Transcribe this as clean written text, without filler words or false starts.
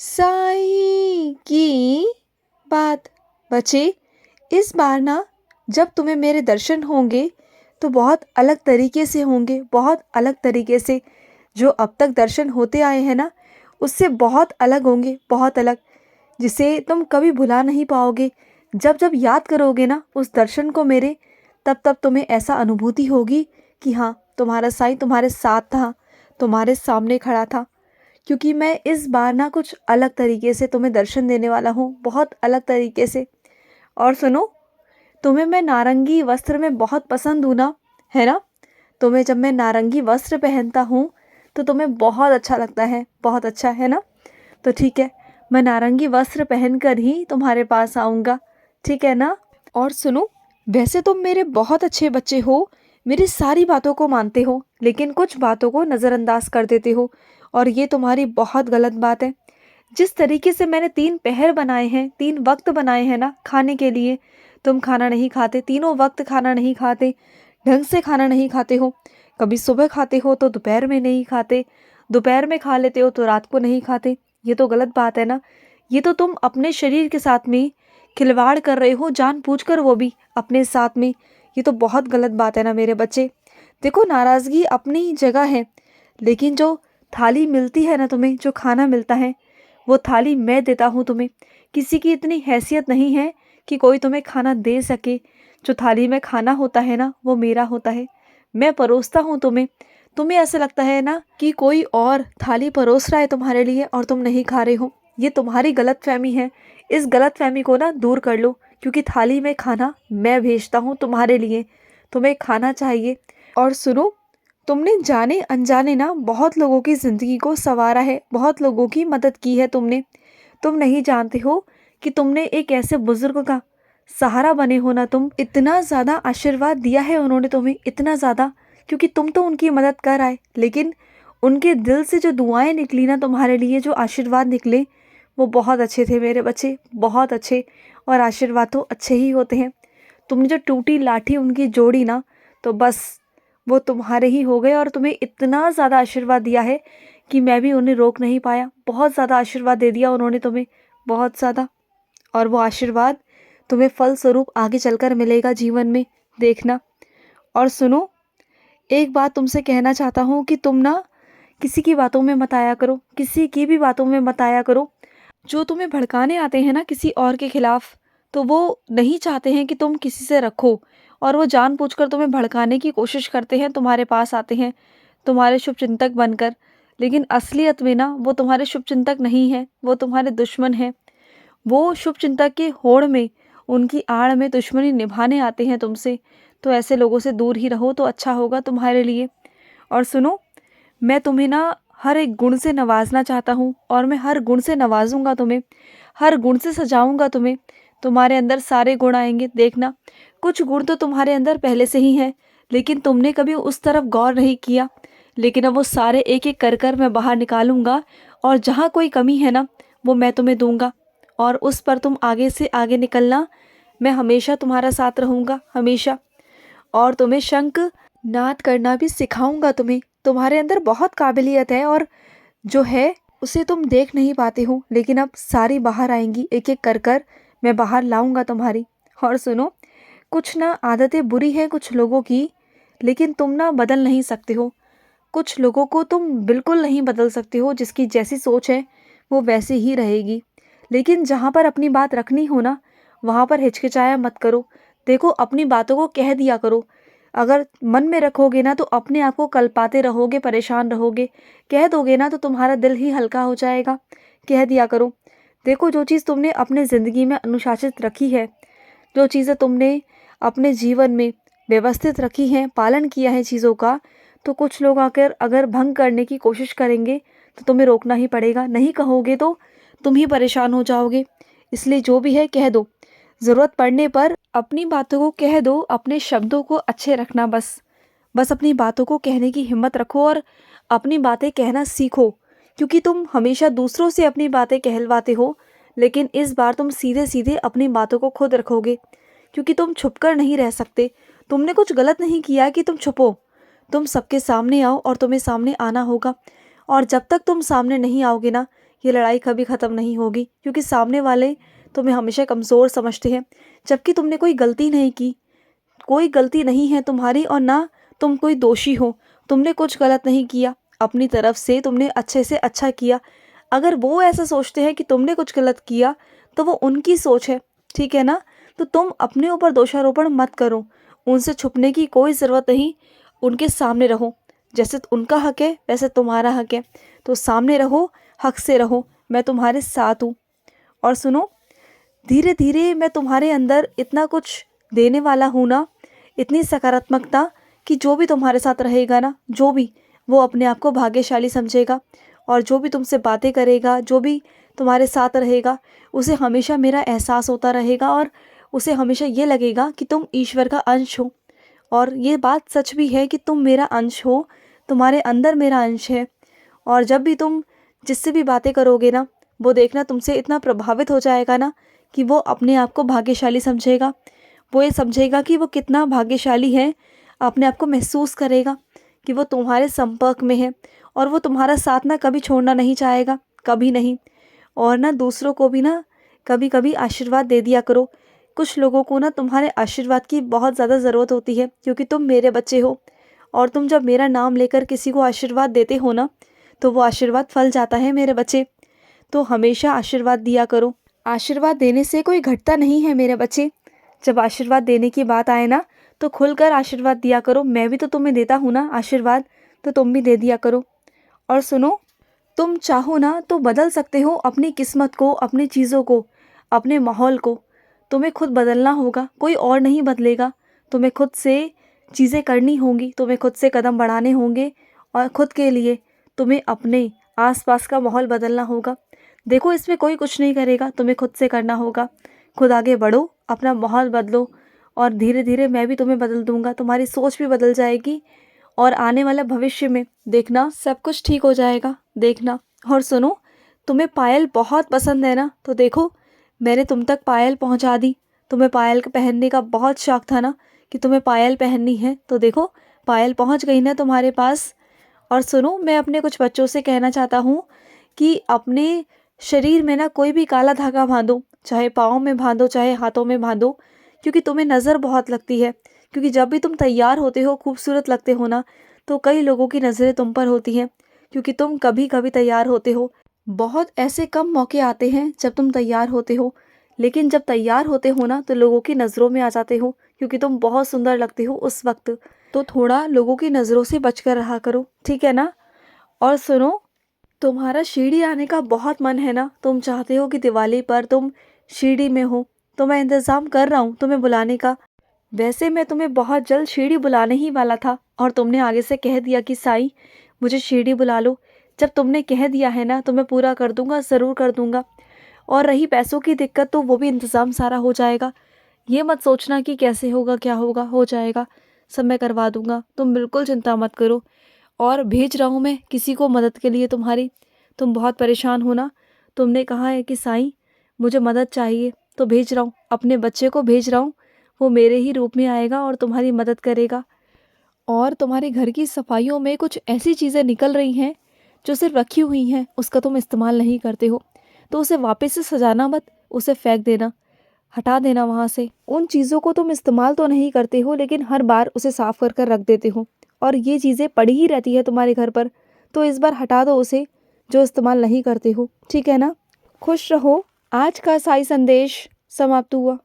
साईं की बात। बच्चे, इस बार ना जब तुम्हें मेरे दर्शन होंगे तो बहुत अलग तरीके से होंगे, बहुत अलग तरीके से। जो अब तक दर्शन होते आए हैं ना, उससे बहुत अलग होंगे, बहुत अलग, जिसे तुम कभी भुला नहीं पाओगे। जब जब याद करोगे ना उस दर्शन को मेरे, तब तब तुम्हें ऐसा अनुभूति होगी कि हाँ, तुम्हारा साईं तुम्हारे साथ था, तुम्हारे सामने खड़ा था। क्योंकि मैं इस बार ना कुछ अलग तरीके से तुम्हें दर्शन देने वाला हूँ, बहुत अलग तरीके से। और सुनो, तुम्हें मैं नारंगी वस्त्र में बहुत पसंद हूँ ना, है ना? तुम्हें जब मैं नारंगी वस्त्र पहनता हूँ तो तुम्हें बहुत अच्छा लगता है, बहुत अच्छा, है ना? तो ठीक है, मैं नारंगी वस्त्र पहनकर ही तुम्हारे पास आऊँगा, ठीक है ना? और सुनो, वैसे तुम मेरे बहुत अच्छे बच्चे हो, मेरी सारी बातों को मानते हो, लेकिन कुछ बातों को नज़रअंदाज कर देते हो, और ये तुम्हारी बहुत गलत बात है। जिस तरीके से मैंने 3 पहर बनाए हैं, 3 वक्त बनाए हैं ना खाने के लिए, तुम खाना नहीं खाते, तीनों वक्त खाना नहीं खाते, ढंग से खाना नहीं खाते हो। कभी सुबह खाते हो तो दोपहर में नहीं खाते, दोपहर में खा लेते हो तो रात को नहीं खाते। ये तो गलत बात है ना। ये तो तुम अपने शरीर के साथ में खिलवाड़ कर रहे हो, जानबूझकर, वो भी अपने साथ में। ये तो बहुत गलत बात है ना मेरे बच्चे। देखो, नाराज़गी अपनी जगह है, लेकिन जो थाली मिलती है ना तुम्हें, जो खाना मिलता है, वो थाली मैं देता हूँ तुम्हें। किसी की इतनी हैसियत नहीं है कि कोई तुम्हें खाना दे सके। जो थाली में खाना होता है ना, वो मेरा होता है, मैं परोसता हूँ तुम्हें। तुम्हें ऐसा लगता है ना कि कोई और थाली परोस रहा है तुम्हारे लिए और तुम नहीं खा रहे हो। ये तुम्हारी गलतफहमी है। इस गलतफहमी को ना दूर कर लो, क्योंकि थाली में खाना मैं भेजता हूँ तुम्हारे लिए। तुम्हें खाना चाहिए। और सुनो, तुमने जाने अनजाने ना बहुत लोगों की ज़िंदगी को संवारा है, बहुत लोगों की मदद की है तुमने। तुम नहीं जानते हो कि तुमने एक ऐसे बुजुर्ग का सहारा बने हो ना। तुम इतना ज़्यादा आशीर्वाद दिया है उन्होंने तुम्हें, इतना ज़्यादा, क्योंकि तुम तो उनकी मदद कर आए, लेकिन उनके दिल से जो दुआएं निकली ना तुम्हारे लिए, जो आशीर्वाद निकले, वो बहुत अच्छे थे मेरे बच्चे, बहुत अच्छे। और आशीर्वाद तो अच्छे ही होते हैं। तुमने जो टूटी लाठी उनकी जोड़ी ना, तो बस वो तुम्हारे ही हो गए। और तुम्हें इतना ज़्यादा आशीर्वाद दिया है कि मैं भी उन्हें रोक नहीं पाया। बहुत ज़्यादा आशीर्वाद दे दिया उन्होंने तुम्हें, बहुत ज़्यादा। और वो आशीर्वाद तुम्हें फल स्वरूप आगे चलकर मिलेगा जीवन में, देखना। और सुनो, एक बात तुमसे कहना चाहता हूँ कि तुम ना किसी की बातों में मत आया करो, किसी की भी बातों में मत आया करो। जो तुम्हें भड़काने आते हैं ना किसी और के खिलाफ, तो वो नहीं चाहते हैं कि तुम किसी से रखो, और वो जानबूझकर तुम्हें भड़काने की कोशिश करते हैं, तुम्हारे पास आते हैं तुम्हारे शुभचिंतक बनकर। लेकिन असलियत में ना वो तुम्हारे शुभचिंतक नहीं है, वो तुम्हारे दुश्मन हैं। वो शुभचिंतक के होड़ में, उनकी आड़ में दुश्मनी निभाने आते हैं तुमसे। तो ऐसे लोगों से दूर ही रहो तो अच्छा होगा तुम्हारे लिए। और सुनो, मैं तुम्हें ना हर एक गुण से नवाजना चाहता हूँ, और मैं हर गुण से नवाजूंगा तुम्हें, हर गुण से सजाऊंगा तुम्हें। तुम्हारे अंदर सारे गुण आएंगे, देखना। कुछ गुण तो तुम्हारे अंदर पहले से ही हैं, लेकिन तुमने कभी उस तरफ गौर नहीं किया। लेकिन अब वो सारे एक एक कर कर मैं बाहर निकालूंगा, और जहाँ कोई कमी है ना, वो मैं तुम्हें दूंगा, और उस पर तुम आगे से आगे निकलना। मैं हमेशा तुम्हारा साथ रहूँगा, हमेशा। और तुम्हें शंख नाद करना भी सिखाऊंगा तुम्हें। तुम्हारे अंदर बहुत काबिलियत है, और जो है उसे तुम देख नहीं पाते हो, लेकिन अब सारी बाहर आएंगी, एक एक कर कर मैं बाहर लाऊंगा तुम्हारी। और सुनो, कुछ ना आदतें बुरी हैं कुछ लोगों की, लेकिन तुम ना बदल नहीं सकते हो। कुछ लोगों को तुम बिल्कुल नहीं बदल सकते हो, जिसकी जैसी सोच है वो वैसी ही रहेगी। लेकिन जहाँ पर अपनी बात रखनी हो ना, वहाँ पर हिचकिचाया मत करो। देखो, अपनी बातों को कह दिया करो। अगर मन में रखोगे ना तो अपने आप को कल्पाते रहोगे, परेशान रहोगे। कह दोगे ना तो तुम्हारा दिल ही हल्का हो जाएगा। कह दिया करो। देखो, जो चीज़ तुमने अपने ज़िंदगी में अनुशासित रखी है, जो चीज़ें तुमने अपने जीवन में व्यवस्थित रखी हैं, पालन किया है चीज़ों का, तो कुछ लोग आकर अगर भंग करने की कोशिश करेंगे तो तुम्हें रोकना ही पड़ेगा। नहीं कहोगे तो तुम ही परेशान हो जाओगे। इसलिए जो भी है कह दो। ज़रूरत पड़ने पर अपनी बातों को कह दो, अपने शब्दों को अच्छे रखना। बस बस अपनी बातों को कहने की हिम्मत रखो, और अपनी बातें कहना सीखो। क्योंकि तुम हमेशा दूसरों से अपनी बातें कहलवाते हो, लेकिन इस बार तुम सीधे सीधे अपनी बातों को खुद रखोगे। क्योंकि तुम छुपकर नहीं रह सकते। तुमने कुछ गलत नहीं किया कि तुम छुपो। तुम सबके सामने आओ, और तुम्हें सामने आना होगा। और जब तक तुम सामने नहीं आओगे ना, ये लड़ाई कभी ख़त्म नहीं होगी, क्योंकि सामने वाले तुम्हें हमेशा कमज़ोर समझते हैं, जबकि तुमने कोई गलती नहीं की। कोई गलती नहीं है तुम्हारी और ना तुम कोई दोषी हो। तुमने कुछ गलत नहीं किया, अपनी तरफ से तुमने अच्छे से अच्छा किया। अगर वो ऐसा सोचते हैं कि तुमने कुछ गलत किया तो वो उनकी सोच है, ठीक है ना। तो तुम अपने ऊपर दोषारोपण मत करो, उनसे छुपने की कोई ज़रूरत नहीं। उनके सामने रहो, जैसे उनका हक है वैसे तुम्हारा हक है, तो सामने रहो, हक से रहो, मैं तुम्हारे साथ हूँ। और सुनो, धीरे धीरे मैं तुम्हारे अंदर इतना कुछ देने वाला हूँ ना, इतनी सकारात्मकता, कि जो भी तुम्हारे साथ रहेगा ना, जो भी, वो अपने आप को भाग्यशाली समझेगा। और जो भी तुमसे बातें करेगा, जो भी तुम्हारे साथ रहेगा, उसे हमेशा मेरा एहसास होता रहेगा और उसे हमेशा ये लगेगा कि तुम ईश्वर का अंश हो। और ये बात सच भी है कि तुम मेरा अंश हो, तुम्हारे अंदर मेरा अंश है। और जब भी तुम जिससे भी बातें करोगे ना, वो देखना तुमसे इतना प्रभावित हो जाएगा ना कि वो अपने आप को भाग्यशाली समझेगा। वो ये समझेगा कि वो कितना भाग्यशाली है, अपने आप को महसूस करेगा कि वो तुम्हारे संपर्क में है। और वो तुम्हारा साथ ना कभी छोड़ना नहीं चाहेगा, कभी नहीं। और ना दूसरों को भी ना कभी कभी आशीर्वाद दे दिया करो। कुछ लोगों को ना तुम्हारे आशीर्वाद की बहुत ज़्यादा ज़रूरत होती है, क्योंकि तुम मेरे बच्चे हो। और तुम जब मेरा नाम लेकर किसी को आशीर्वाद देते हो ना, तो वो आशीर्वाद फल जाता है मेरे बच्चे। तो हमेशा आशीर्वाद दिया करो। आशीर्वाद देने से कोई घटता नहीं है मेरे बच्चे। जब आशीर्वाद देने की बात आए ना, तो खुलकर आशीर्वाद दिया करो। मैं भी तो तुम्हें देता हूँ ना आशीर्वाद, तो तुम भी दे दिया करो। और सुनो, तुम चाहो ना तो बदल सकते हो अपनी किस्मत को, अपनी चीज़ों को, अपने माहौल को। तुम्हें खुद बदलना होगा, कोई और नहीं बदलेगा। तुम्हें खुद से चीज़ें करनी होंगी, तुम्हें खुद से कदम बढ़ाने होंगे। और खुद के लिए तुम्हें अपने आसपास का माहौल बदलना होगा। देखो, इसमें कोई कुछ नहीं करेगा, तुम्हें खुद से करना होगा। खुद आगे बढ़ो, अपना माहौल बदलो, और धीरे धीरे मैं भी तुम्हें बदल दूंगा। तुम्हारी सोच भी बदल जाएगी और आने वाले भविष्य में देखना सब कुछ ठीक हो जाएगा, देखना। और सुनो, तुम्हें पायल बहुत पसंद है ना, तो देखो, मैंने तुम तक पायल पहुंचा दी। तुम्हें पायल पहनने का बहुत शौक था ना, कि तुम्हें पायल पहननी है, तो देखो, पायल पहुंच गई ना तुम्हारे पास। और सुनो, मैं अपने कुछ बच्चों से कहना चाहता हूँ कि अपने शरीर में ना कोई भी काला धागा बांधो, चाहे पाँव में बांधो, चाहे हाथों में बांधो, क्योंकि तुम्हें नज़र बहुत लगती है। क्योंकि जब भी तुम तैयार होते हो, खूबसूरत लगते हो ना, तो कई लोगों की नज़रें तुम पर होती हैं, क्योंकि तुम कभी कभी तैयार होते हो। बहुत ऐसे कम मौके आते हैं जब तुम तैयार होते हो, लेकिन जब तैयार होते हो ना, तो लोगों की नज़रों में आ जाते हो, क्योंकि तुम बहुत सुंदर लगते हो उस वक्त। तो थोड़ा लोगों की नज़रों से बचकर रहा करो, ठीक है ना। और सुनो, तुम्हारा शिरडी आने का बहुत मन है ना, तुम चाहते हो कि दिवाली पर तुम शिरडी में हो, तो मैं इंतज़ाम कर रहा हूँ तुम्हें बुलाने का। वैसे मैं तुम्हें बहुत जल्द शिरडी बुलाने ही वाला था, और तुमने आगे से कह दिया कि साईं, मुझे शिरडी बुला लो। जब तुमने कह दिया है ना, तो मैं पूरा कर दूंगा, ज़रूर कर दूंगा। और रही पैसों की दिक्कत, तो वो भी इंतज़ाम सारा हो जाएगा। ये मत सोचना कि कैसे होगा, क्या होगा, हो जाएगा, सब मैं करवा दूंगा, तुम बिल्कुल चिंता मत करो। और भेज रहा हूँ मैं किसी को मदद के लिए तुम्हारी। तुम बहुत परेशान हो ना, तुमने कहा है कि साईं मुझे मदद चाहिए, तो भेज रहा हूँ, अपने बच्चे को भेज रहा हूँ। वो मेरे ही रूप में आएगा और तुम्हारी मदद करेगा। और तुम्हारे घर की सफाइयों में कुछ ऐसी चीज़ें निकल रही हैं जो सिर्फ रखी हुई हैं, उसका तुम इस्तेमाल नहीं करते हो, तो उसे वापस से सजाना मत, उसे फेंक देना, हटा देना वहाँ से। उन चीज़ों को तुम इस्तेमाल तो नहीं करते हो, लेकिन हर बार उसे साफ कर कर रख देते हो, और ये चीज़ें पड़ी ही रहती है तुम्हारे घर पर। तो इस बार हटा दो उसे, जो इस्तेमाल नहीं करते हो, ठीक है ना। खुश रहो। आज का साई संदेश समाप्त हुआ।